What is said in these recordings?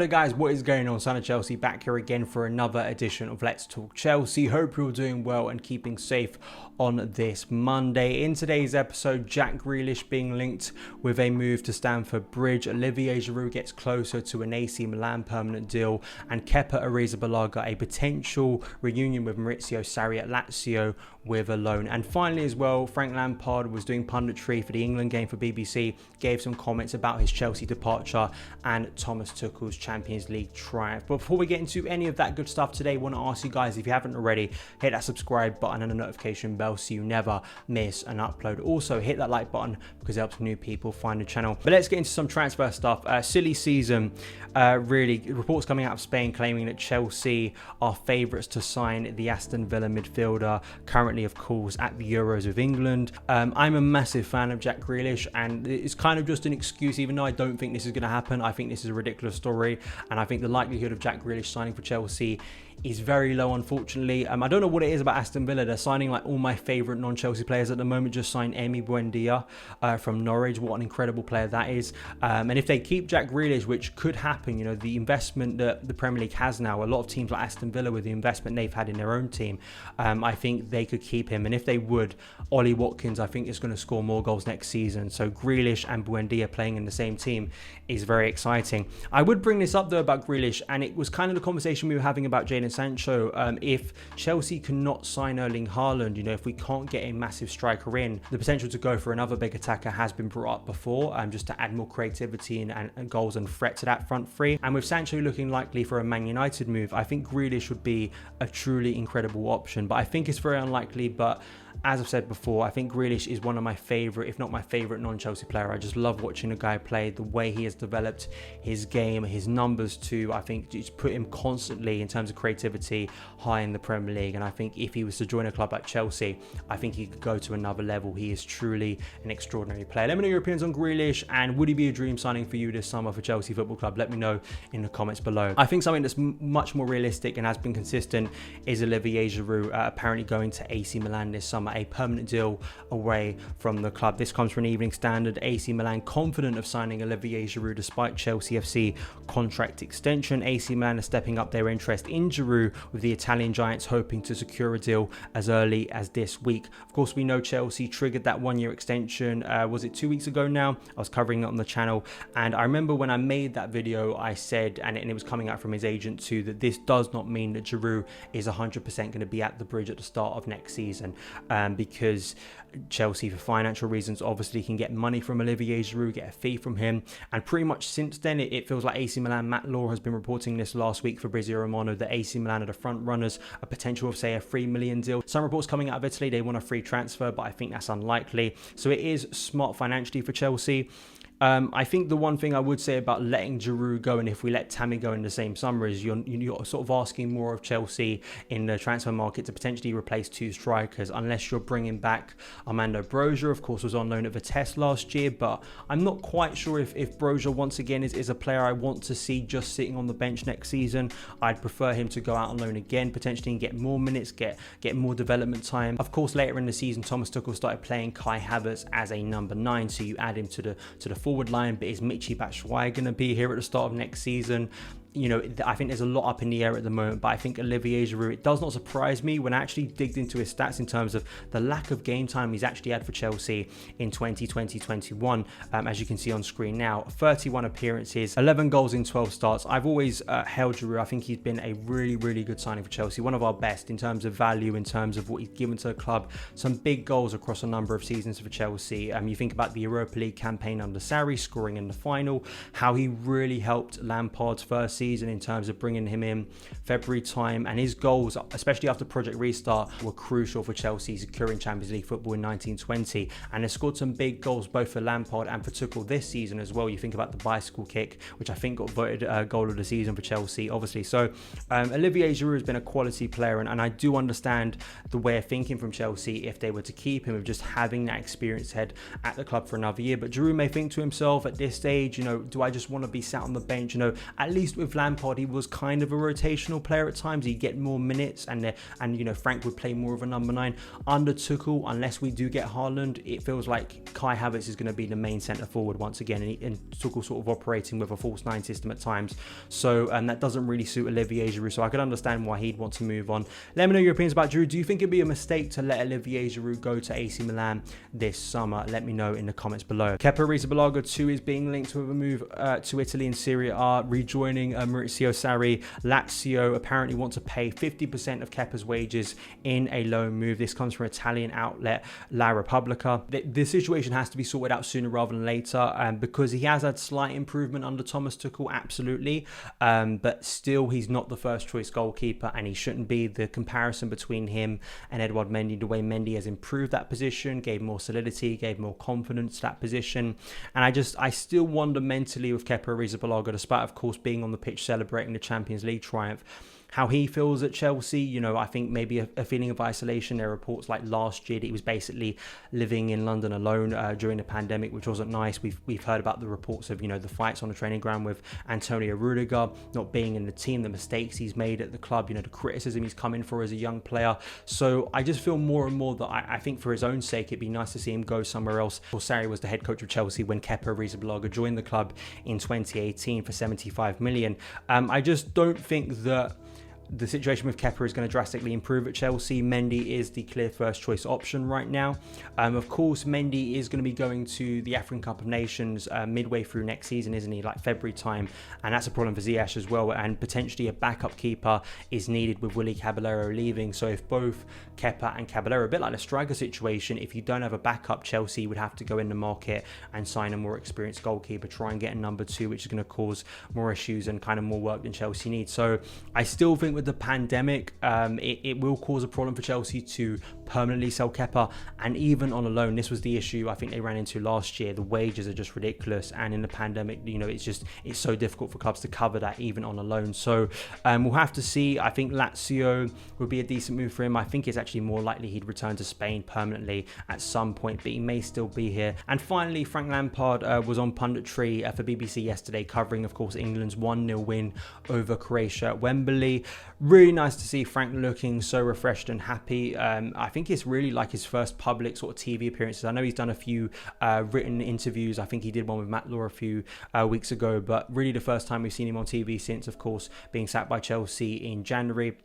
Hello guys, what is going on? Son of Chelsea back here again for another edition of Let's Talk Chelsea. Hope you're doing well and keeping safe on this Monday. In today's episode, Jack Grealish being linked with a move to Stamford Bridge. Olivier Giroud gets closer to an AC Milan permanent deal, and Kepa Arrizabalaga a potential reunion with Maurizio Sarri at Lazio with a loan. And finally as well, Frank Lampard was doing punditry for the England game for BBC, gave some comments about his Chelsea departure and Thomas Tuchel's Champions League triumph. But before we get into any of that good stuff today, I want to ask you guys, if you haven't already, hit that subscribe button and the notification bell so you never miss an upload. Also hit that like button because it helps new people find the channel. But let's get into some transfer stuff. Silly season, really. Reports coming out of Spain claiming that Chelsea are favourites to sign the Aston Villa midfielder, currently of course at the Euros with England. I'm a massive fan of Jack Grealish, and it's kind of just an excuse, even though I don't think this is going to happen. I think this is a ridiculous story, and I think the likelihood of Jack Grealish signing for Chelsea is very low, unfortunately. I don't know what it is about Aston Villa. They're signing like all my favourite non-Chelsea players at the moment. Just signed Emi Buendia from Norwich. What an incredible player that is. And if they keep Jack Grealish, which could happen, you know, the investment that the Premier League has now, a lot of teams like Aston Villa with the investment they've had in their own team, I think they could keep him. And if they would, Ollie Watkins, I think, is going to score more goals next season. So Grealish and Buendia playing in the same team is very exciting. I would bring this up though about Grealish, and it was kind of the conversation we were having about Jadon Sancho. If Chelsea cannot sign Erling Haaland, you know, if we can't get a massive striker in, the potential to go for another big attacker has been brought up before, just to add more creativity and goals and threat to that front three. And with Sancho looking likely for a Man United move, I think Grealish would be a truly incredible option. But I think it's very unlikely. But as I've said before, I think Grealish is one of my favourite, if not my favourite, non-Chelsea player. I just love watching the guy play, the way he has developed his game, his numbers too. I think it's put him constantly, in terms of creativity, high in the Premier League. And I think if he was to join a club like Chelsea, I think he could go to another level. He is truly an extraordinary player. Let me know your opinions on Grealish, and would he be a dream signing for you this summer for Chelsea Football Club? Let me know in the comments below. I think something that's much more realistic and has been consistent is Olivier Giroud apparently going to AC Milan this summer, a permanent deal away from the club. This comes from an Evening Standard. AC Milan confident of signing Olivier Giroud despite Chelsea FC contract extension. AC Milan are stepping up their interest in Giroud, with the Italian giants hoping to secure a deal as early as this week. Of course, we know Chelsea triggered that one-year extension, was it 2 weeks ago now? I was covering it on the channel, and I remember when I made that video, I said, and it was coming out from his agent too, that this does not mean that Giroud is 100% going to be at the Bridge at the start of next season, because Chelsea, for financial reasons, obviously can get money from Olivier Giroud, get a fee from him. And pretty much since then, it feels like AC Milan, Matt Law has been reporting this last week for Fabrizio Romano, that AC Milan are the front runners, a potential of, say, a $3 million deal. Some reports coming out of Italy, they want a free transfer, but I think that's unlikely. So it is smart financially for Chelsea. I think the one thing I would say about letting Giroud go, and if we let Tammy go in the same summer, is you're sort of asking more of Chelsea in the transfer market to potentially replace two strikers, unless you're bringing back Armando Broja. Of course, was on loan at Vitesse last year, but I'm not quite sure if Broja once again is a player I want to see just sitting on the bench next season. I'd prefer him to go out on loan again, potentially, and get more minutes, get more development time. Of course, later in the season, Thomas Tuchel started playing Kai Havertz as a number 9, so you add him to the forward line. But is Michy Batshuayi going to be here at the start of next season? You know, I think there's a lot up in the air at the moment, but I think Olivier Giroud, it does not surprise me when I actually digged into his stats in terms of the lack of game time he's actually had for Chelsea in 2020-21. As you can see on screen now, 31 appearances, 11 goals in 12 starts. I've always held Giroud. I think he's been a really, really good signing for Chelsea. One of our best in terms of value, in terms of what he's given to the club. Some big goals across a number of seasons for Chelsea. You think about the Europa League campaign under Sarri, scoring in the final, how he really helped Lampard's first season in terms of bringing him in February time, and his goals, especially after Project Restart, were crucial for Chelsea securing Champions League football in 1920, and has scored some big goals both for Lampard and for Tuchel this season as well. You think about the bicycle kick, which I think got voted goal of the season for Chelsea, obviously. So Olivier Giroud has been a quality player, and I do understand the way of thinking from Chelsea if they were to keep him, of just having that experienced head at the club for another year. But Giroud may think to himself at this stage, you know, do I just want to be sat on the bench? You know, at least with with Lampard, he was kind of a rotational player at times. He'd get more minutes, and Frank would play more of a number 9. Under Tuchel, unless we do get Haaland, it feels like Kai Havertz is going to be the main centre forward once again, and Tuchel sort of operating with a false 9 system at times. So that doesn't really suit Olivier Giroud. So I could understand why he'd want to move on. Let me know your opinions about Giroud. Do you think it'd be a mistake to let Olivier Giroud go to AC Milan this summer? Let me know in the comments below. Kepa Arrizabalaga too is being linked with a move to Italy in Serie A, rejoining Maurizio Sarri. Lazio apparently want to pay 50% of Kepa's wages in a loan move. This comes from Italian outlet La Repubblica. The situation has to be sorted out sooner rather than later, because he has had slight improvement under Thomas Tuchel, absolutely, but still he's not the first choice goalkeeper, and he shouldn't be. The comparison between him and Edouard Mendy, the way Mendy has improved that position, gave more solidity, gave more confidence to that position, and I still wonder mentally with Kepa Arrizabalaga, despite of course being on the pitch celebrating the Champions League triumph, how he feels at Chelsea. I think maybe a feeling of isolation. There are reports like last year that he was basically living in London alone during the pandemic, which wasn't nice. We've heard about the reports of the fights on the training ground with Antonio Rudiger not being in the team, the mistakes he's made at the club, the criticism he's come in for as a young player. So I just feel more and more that I think for his own sake it'd be nice to see him go somewhere else. Sarri was the head coach of Chelsea when Kepa Arrizabalaga joined the club in 2018 for 75 million. I just don't think that the situation with Kepa is going to drastically improve at Chelsea. Mendy is the clear first choice option right now. Of course, Mendy is going to be going to the African Cup of Nations midway through next season, isn't he? Like February time. And that's a problem for Ziyech as well. And potentially a backup keeper is needed with Willy Caballero leaving. So if both Kepa and Caballero, a bit like the striker situation, if you don't have a backup, Chelsea would have to go in the market and sign a more experienced goalkeeper, try and get a number 2, which is going to cause more issues and kind of more work than Chelsea needs. So I still think with the pandemic, it will cause a problem for Chelsea to permanently sell Kepa, and even on a loan. This was the issue I think they ran into last year. The wages are just ridiculous, and in the pandemic, it's so difficult for clubs to cover that even on a loan. So we'll have to see. I think Lazio would be a decent move for him. I think it's actually more likely he'd return to Spain permanently at some point, but he may still be here. And finally, Frank Lampard was on punditry for BBC yesterday, covering of course England's 1-0 win over Croatia at Wembley. Really nice to see Frank looking so refreshed and happy. I think it's really like his first public sort of TV appearances. I know he's done a few written interviews. I think he did one with Matt Law a few weeks ago, but really the first time we've seen him on TV since, of course, being sacked by Chelsea in January.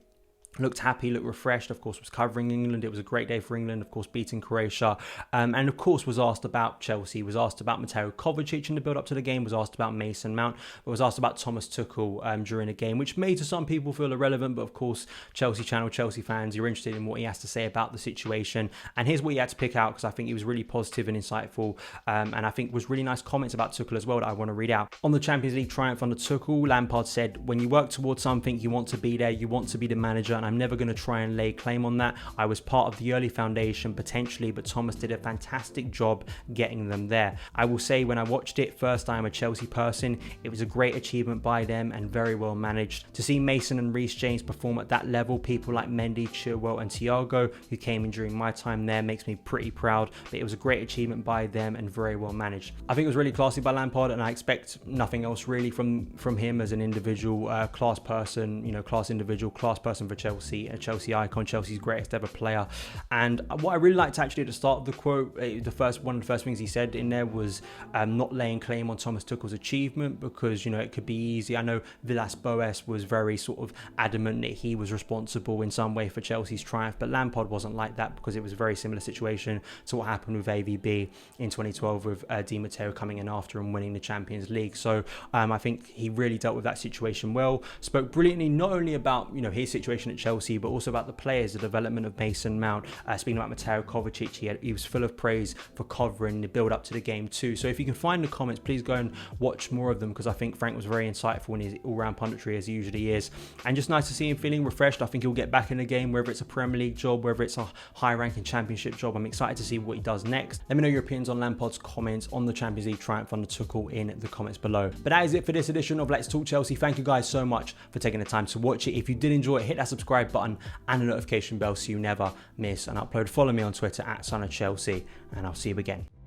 Looked happy, looked refreshed, of course, was covering England. It was a great day for England, of course, beating Croatia. And of course, was asked about Chelsea, was asked about Mateo Kovacic in the build-up to the game, was asked about Mason Mount, but was asked about Thomas Tuchel during the game, which may to some people feel irrelevant, but of course, Chelsea channel, Chelsea fans, you're interested in what he has to say about the situation. And here's what he had to pick out, because I think he was really positive and insightful, and I think was really nice comments about Tuchel as well that I want to read out. On the Champions League triumph under Tuchel, Lampard said, "When you work towards something, you want to be there, you want to be the manager, and I'm never going to try and lay claim on that. I was part of the early foundation potentially, but Thomas did a fantastic job getting them there. I will say when I watched it first, I am a Chelsea person. It was a great achievement by them and very well managed. To see Mason and Reece James perform at that level, people like Mendy, Chilwell and Thiago, who came in during my time there, makes me pretty proud, but it was a great achievement by them and very well managed." I think it was really classy by Lampard, and I expect nothing else really from him as an individual, class person, class individual, class person for Chelsea, a Chelsea icon, Chelsea's greatest ever player. And what I really liked actually at the start of the quote, one of the first things he said in there was not laying claim on Thomas Tuchel's achievement, because it could be easy. I know Villas-Boas was very sort of adamant that he was responsible in some way for Chelsea's triumph, but Lampard wasn't like that, because it was a very similar situation to what happened with AVB in 2012 with Di Matteo coming in after and winning the Champions League. So I think he really dealt with that situation well, spoke brilliantly not only about his situation at Chelsea, but also about the players, the development of Mason Mount. Speaking about Mateo Kovacic, he was full of praise for covering the build up to the game too. So if you can find the comments, please go and watch more of them, because I think Frank was very insightful in his all-round punditry, as he usually is, and just nice to see him feeling refreshed. I think he'll get back in the game, whether it's a Premier League job, whether it's a high-ranking Championship job. I'm excited to see what he does next. Let me know your opinions on Lampard's comments on the Champions League triumph under Tuchel in the comments below. But that is it for this edition of Let's Talk Chelsea. Thank you guys so much for taking the time to watch it. If you did enjoy it, hit that subscribe button and the notification bell so you never miss an upload. Follow me on Twitter at SonOfChelsea, and I'll see you again.